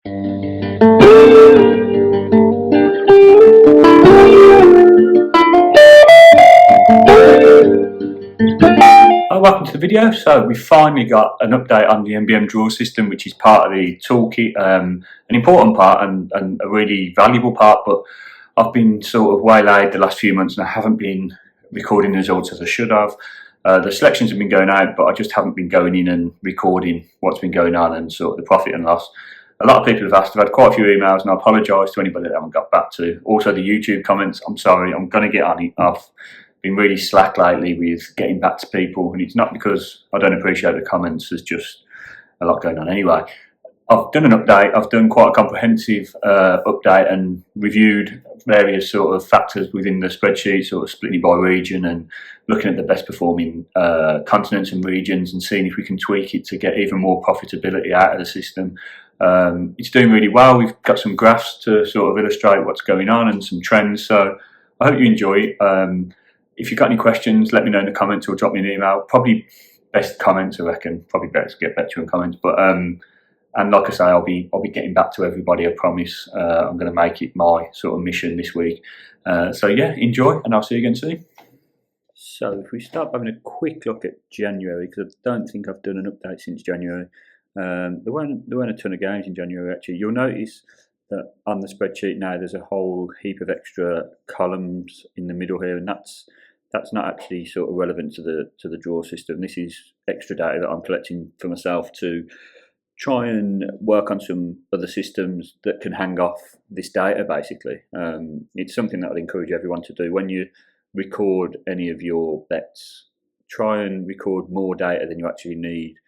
Welcome to the video. So we finally got an update on the MBM draw system, which is part of the toolkit, an important part and a really valuable part, but I've been sort of waylaid the last few months and I haven't been recording the results as I should have. The selections have been going out, but I just haven't been going in and recording what's been going on and sort of the profit and loss. A lot of people have asked. I've had quite a few emails and I apologise to anybody that I haven't got back to. Also the YouTube comments, I'm sorry, I'm going to get on it. I've been really slack lately with getting back to people, and it's not because I don't appreciate the comments, there's just a lot going on anyway. I've done an update, I've done quite a comprehensive update and reviewed various sort of factors within the spreadsheet, sort of splitting by region and looking at the best performing continents and regions and seeing if we can tweak it to get even more profitability out of the system. It's doing really well. We've got some graphs to sort of illustrate what's going on and some trends, so I hope you enjoy it. If you've got any questions, let me know in the comments or drop me an email. Probably best comments, I reckon. Probably better to get back to you in comments. But and like I say, I'll be getting back to everybody, I promise. I'm going to make it my sort of mission this week. So yeah, enjoy, and I'll see you again soon. So if we start having a quick look at January, because I don't think I've done an update since January. There weren't a ton of games in January actually. You'll notice that on the spreadsheet now there's a whole heap of extra columns in the middle here, and that's not actually sort of relevant to the draw system. This is extra data that I'm collecting for myself to try and work on some other systems that can hang off this data basically. It's something that I'd encourage everyone to do. When you record any of your bets, try and record more data than you actually need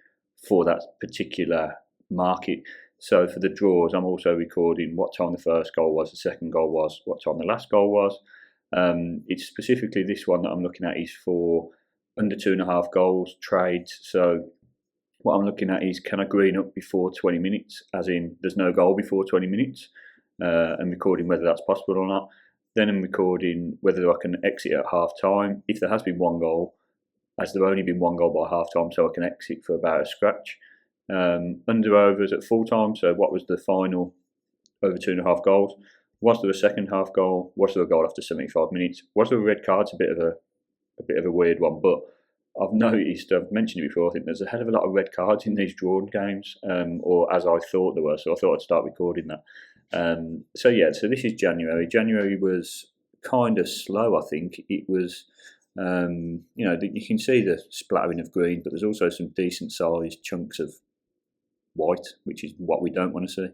for that particular market. So for the draws, I'm also recording what time the first goal was, the second goal was, what time the last goal was. It's specifically this one that I'm looking at is for under 2.5 goals trades. So what I'm looking at is, can I green up before 20 minutes, as in there's no goal before 20 minutes, and recording whether that's possible or not. Then I'm recording whether I can exit at half time. If there has been one goal, has there only been one goal by half time, so I can exit for about a scratch. Under overs at full time, so what was the final over 2.5 goals? Was there a second half goal? Was there a goal after 75 minutes? Was there a red card? It's a bit of a weird one, but I've noticed, I've mentioned it before, I think there's a hell of a lot of red cards in these drawn games, or as I thought there were, so I thought I'd start recording that. So yeah, so this is January. January was kind of slow, I think. It was, you know, you can see the splattering of green, but there's also some decent sized chunks of white, which is what we don't want to see.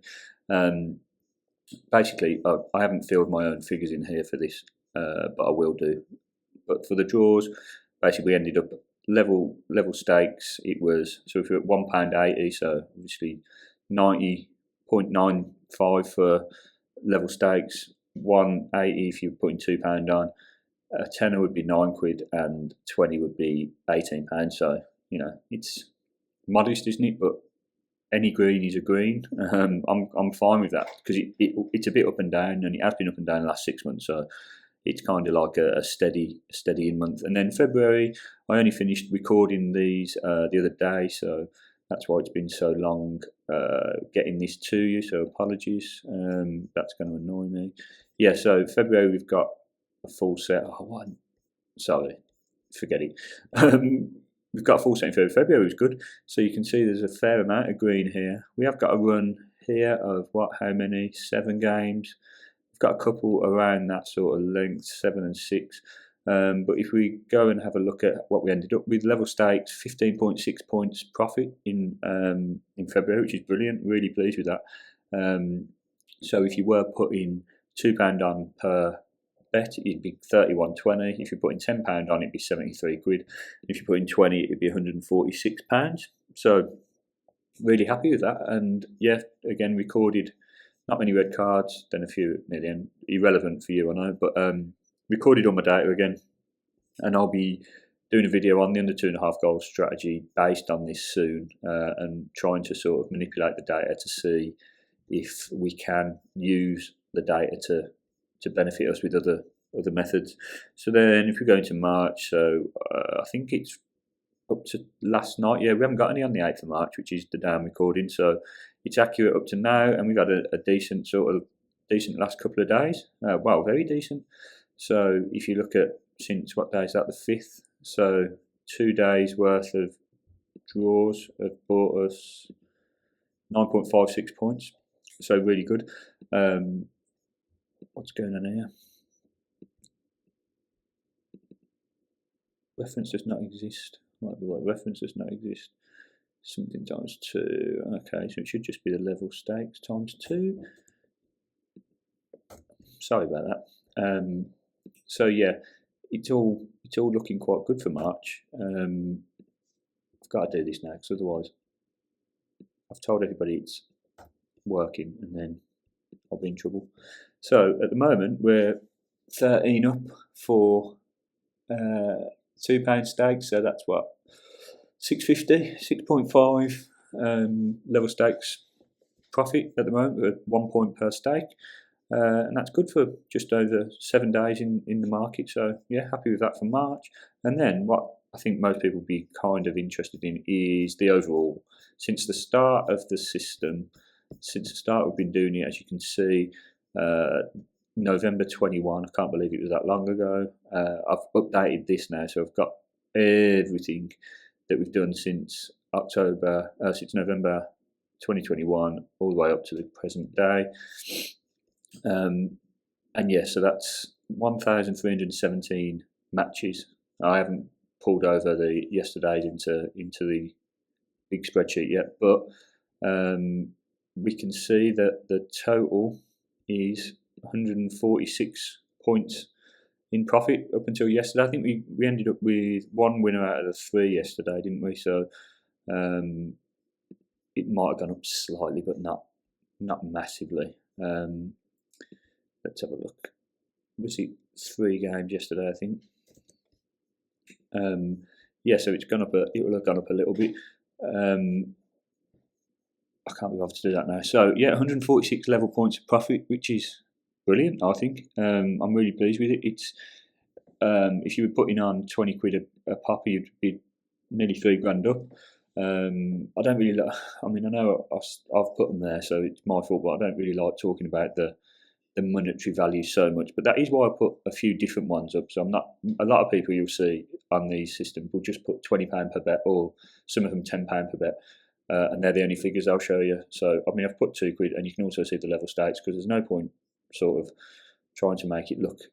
Basically, I haven't filled my own figures in here for this, but I will do. But for the draws, basically we ended up level stakes. It was, so if you're at £1.80, so obviously 90.95 for level stakes, 180 if you're putting £2 on. A tenner would be £9 and 20 would be £18. So you know, it's modest, isn't it? But any green is a green. I'm fine with that because it's a bit up and down, and it has been up and down the last 6 months. So it's kind of like a steady in month. And then February, I only finished recording these the other day, so that's why it's been so long getting this to you. So apologies. That's going to annoy me. Yeah. So February we've got a full set. Oh, what? Sorry, forget it. We've got a full set in February. February was good. So you can see there's a fair amount of green here. We have got a run here of how many? 7 games. We've got a couple around that sort of length, 7 and 6. But if we go and have a look at what we ended up with, level stakes, 15.6 points profit in February, which is brilliant. Really pleased with that. So if you were putting £2 on per bet, it'd be 31.20. If you're putting £10 on, it'd be 73 quid. If you're putting 20, it'd be £146. So really happy with that. And yeah, again, recorded not many red cards, then a few million, irrelevant for you, I know, but recorded all my data again, and I'll be doing a video on the under 2.5 goal strategy based on this soon, and trying to sort of manipulate the data to see if we can use the data to benefit us with other methods. So then if we go into March, so I think it's up to last night. Yeah, we haven't got any on the 8th of March, which is the day I'm recording. So it's accurate up to now, and we've had a decent last couple of days. Well, very decent. So if you look at since what day is that, the 5th? So 2 days worth of draws have bought us 9.56 points. So really good. What's going on here? Reference does not exist. Might be what reference does not exist. Something times 2. Okay, so it should just be the level stakes times 2. Sorry about that. So yeah, it's all looking quite good for March. I've got to do this now because otherwise I've told everybody it's working and then I'll be in trouble. So at the moment we're 13 up for £2 stakes, so that's what, 6.50, 6.5 level stakes profit at the moment, with 1 point per stake, and that's good for just over 7 days in the market. So yeah, happy with that for March. And then what I think most people will be kind of interested in is the overall. Since the start of the system, since the start we've been doing it, as you can see, November 21, I can't believe it was that long ago. I've updated this now, so I've got everything that we've done since November 2021 all the way up to the present day. And yeah, so that's 1,317 matches. I haven't pulled over the yesterday's into the big spreadsheet yet, but we can see that the total is 146 points in profit up until yesterday. I think we ended up with 1 winner out of the 3 yesterday, didn't we? So it might have gone up slightly, but not massively. Let's have a look. Was it 3 games yesterday, I think? Yeah, so it will have gone up a little bit. I can't be bothered to do that now. So yeah, 146 level points of profit, which is brilliant, I think. I'm really pleased with it. It's if you were putting on 20 quid a pop, you'd be nearly £3 up. I don't really like, I mean, I know I've put them there, so it's my fault, but I don't really like talking about the monetary value so much. But that is why I put a few different ones up. So I'm not, a lot of people you'll see on these systems will just put £20 per bet, or some of them £10 per bet. And they're the only figures I'll show you. So I mean, I've put 2 quid, and you can also see the level stakes, because there's no point sort of trying to make it look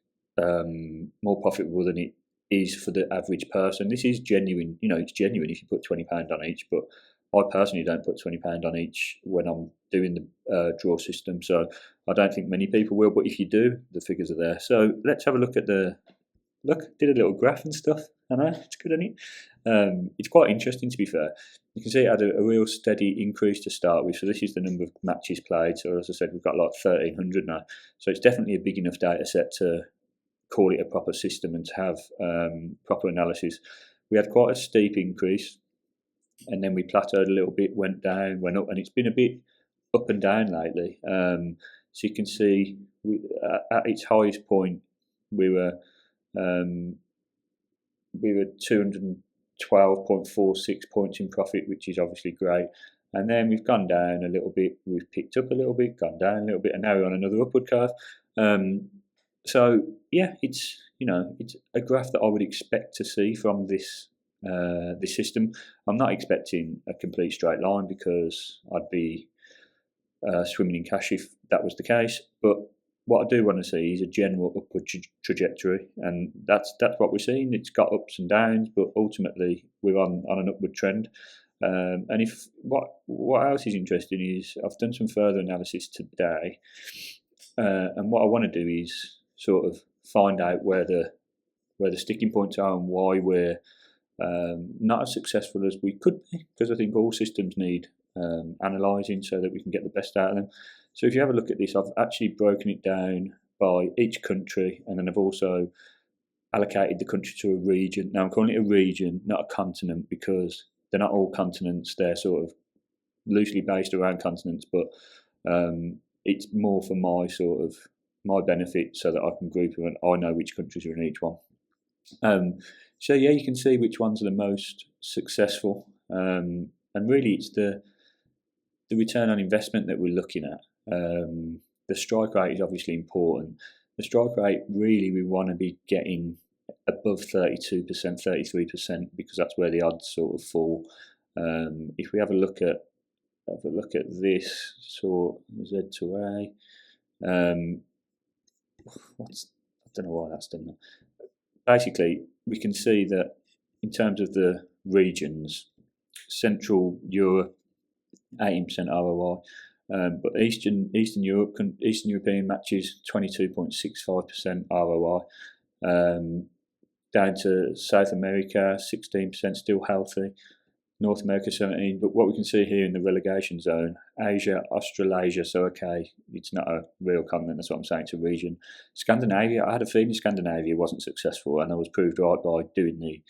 more profitable than it is for the average person. This is genuine, it's genuine if you put £20 on each, but I personally don't put £20 on each when I'm doing the draw system, so I don't think many people will, but if you do, the figures are there. So let's have a look at did a little graph and stuff. I know, it's good, isn't it? It's quite interesting, to be fair. You can see it had a real steady increase to start with. So this is the number of matches played. So as I said, we've got like 1,300 now. So it's definitely a big enough data set to call it a proper system and to have proper analysis. We had quite a steep increase, and then we plateaued a little bit, went down, went up, and it's been a bit up and down lately. So you can see at its highest point, we were 212.46 points in profit, which is obviously great. And then we've gone down a little bit, we've picked up a little bit, gone down a little bit, and now we're on another upward curve. So yeah, it's a graph that I would expect to see from this system. I'm not expecting a complete straight line, because I'd be swimming in cash if that was the case. But what I do want to see is a general upward trajectory, and that's what we're seeing. It's got ups and downs, but ultimately we're on an upward trend. And if what else is interesting is I've done some further analysis today, and what I want to do is sort of find out where the sticking points are and why we're not as successful as we could be, because I think all systems need analysing so that we can get the best out of them. So if you have a look at this, I've actually broken it down by each country, and then I've also allocated the country to a region. Now I'm calling it a region, not a continent, because they're not all continents. They're sort of loosely based around continents, but it's more for my benefit, so that I can group them and I know which countries are in each one. So yeah, you can see which ones are the most successful, and really it's the the return on investment that we're looking at. The strike rate is obviously important. The strike rate, really, we want to be getting above 32%, 33%, because that's where the odds sort of fall. If we have a look at this sort Z to A, I don't know why that's done that. Basically, we can see that in terms of the regions, Central Europe, 18% ROI, but Eastern European matches, 22.65% ROI. Down to South America, 16%, still healthy. North America, 17%. But what we can see here in the relegation zone, Asia, Australasia, so okay, it's not a real continent, that's what I'm saying, it's a region. Scandinavia, I had a feeling Scandinavia wasn't successful, and I was proved right by doing the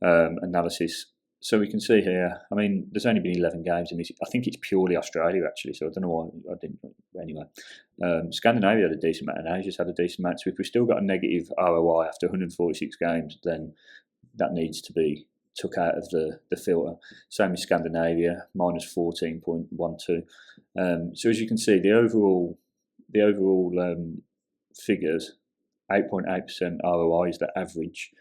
analysis. So we can see here, I mean, there's only been 11 games in this. I think it's purely Australia, actually, so I don't know why I didn't. Anyway, Scandinavia had a decent amount, and Asia's had a decent amount. So if we've still got a negative ROI after 146 games, then that needs to be took out of the filter. Same as Scandinavia, minus 14.12. So as you can see, the overall figures, 8.8% ROI is the average,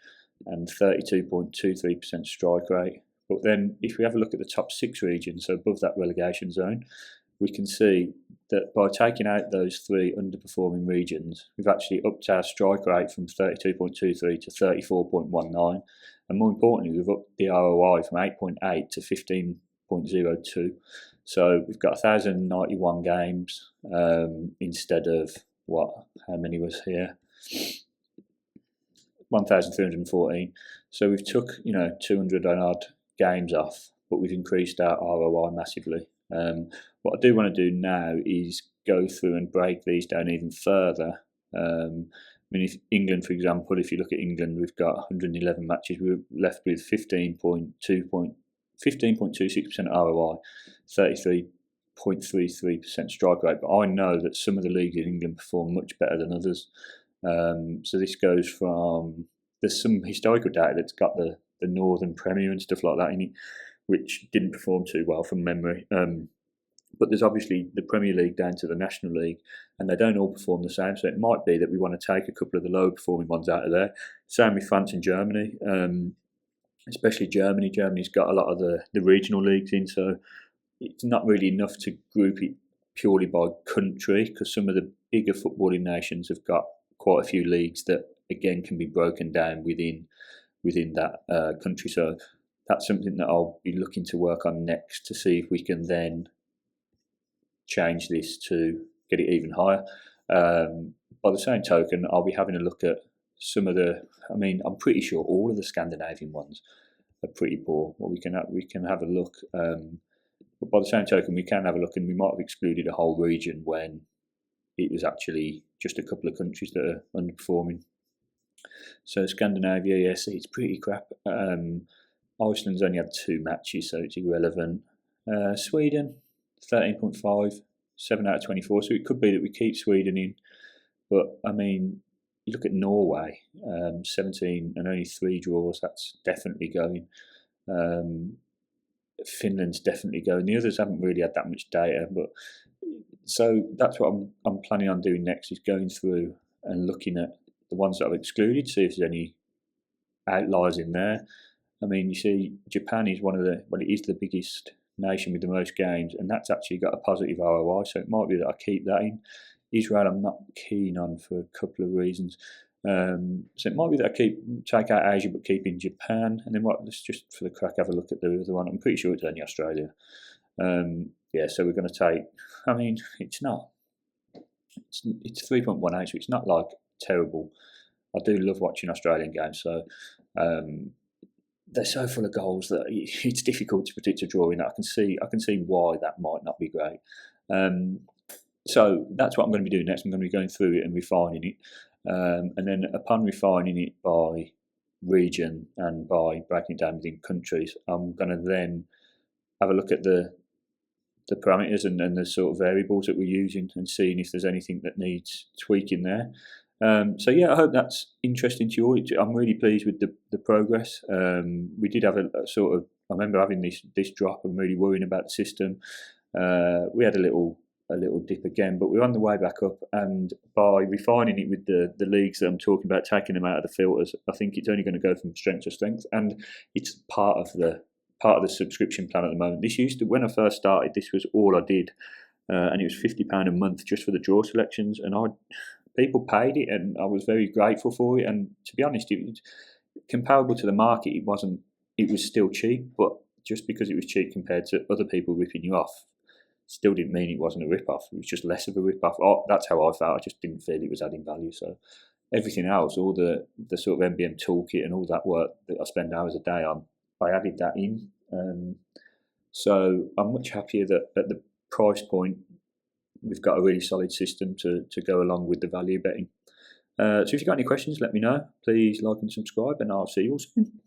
and 32.23% strike rate. But then if we have a look at the top 6 regions, so above that relegation zone, we can see that by taking out those 3 underperforming regions, we've actually upped our strike rate from 32.23 to 34.19. And more importantly, we've upped the ROI from 8.8 to 15.02. So we've got 1,091 games instead of how many was here? 1,314. So we've took 200 and odd games off, but we've increased our ROI massively. What I do want to do now is go through and break these down even further. I mean, if England, for example, if you look at England, we've got 111 matches. We're left with 15.26% ROI, 33.33% strike rate. But I know that some of the leagues in England perform much better than others. So this goes from, there's some historical data that's got the Northern Premier and stuff like that in it, which didn't perform too well from memory. But there's obviously the Premier League down to the National League, and they don't all perform the same. So it might be that we want to take a couple of the low performing ones out of there. Same with France and Germany, especially Germany. Germany's got a lot of the regional leagues in, so it's not really enough to group it purely by country, because some of the bigger footballing nations have got quite a few leagues that again can be broken down within that country. So that's something that I'll be looking to work on next, to see if we can then change this to get it even higher. By the same token, I'll be having a look at some of I'm pretty sure all of the Scandinavian ones are pretty poor. Well, we can have a look, but by the same token, we can have a look, and we might have excluded a whole region when it was actually just a couple of countries that are underperforming. So Scandinavia, yes, it's pretty crap. Iceland's only had 2 matches, so it's irrelevant. Sweden, 13.5, 7 out of 24. So it could be that we keep Sweden in. But I mean, you look at Norway, 17 and only 3 draws. That's definitely going. Finland's definitely going. The others haven't really had that much data, but so that's what I'm planning on doing next, is going through and looking at the ones that I've excluded, see if there's any outliers in there. I mean, you see, Japan is it is the biggest nation with the most games, and that's actually got a positive ROI, so it might be that I keep that in. Israel I'm not keen on for a couple of reasons. So it might be that I take out Asia but keep in Japan, and then let's just for the crack have a look at the other one. I'm pretty sure it's only Australia. Yeah, so we're going to take, I mean, it's 3.18, so it's not like terrible. I do love watching Australian games, so they're so full of goals that it's difficult to predict a draw in. I can see why that might not be great. So that's what I'm going to be doing next. I'm going to be going through it and refining it, and then upon refining it by region and by breaking it down within countries, I'm going to then have a look at the parameters and the sort of variables that we're using, and seeing if there's anything that needs tweaking there. So yeah, I hope that's interesting to you all. I'm really pleased with the progress. We did have a sort of, I remember having this drop and really worrying about the system. We had a little dip again, but we're on the way back up. And by refining it with the leagues that I'm talking about, taking them out of the filters, I think it's only going to go from strength to strength, and it's part of the subscription plan at the moment. This used to, when I first started, this was all I did, and it was £50 a month just for the draw selections, and people paid it, and I was very grateful for it. And to be honest, it was comparable to the market. It wasn't. It was still cheap, but just because it was cheap compared to other people ripping you off, still didn't mean it wasn't a rip-off. It was just less of a rip-off. That's how I felt. I just didn't feel it was adding value. So everything else, all the sort of MBM toolkit and all that work that I spend hours a day on, I added that in. So I'm much happier that at the price point we've got a really solid system to go along with the value betting. So if you've got any questions, let me know. Please like and subscribe, and I'll see you all soon.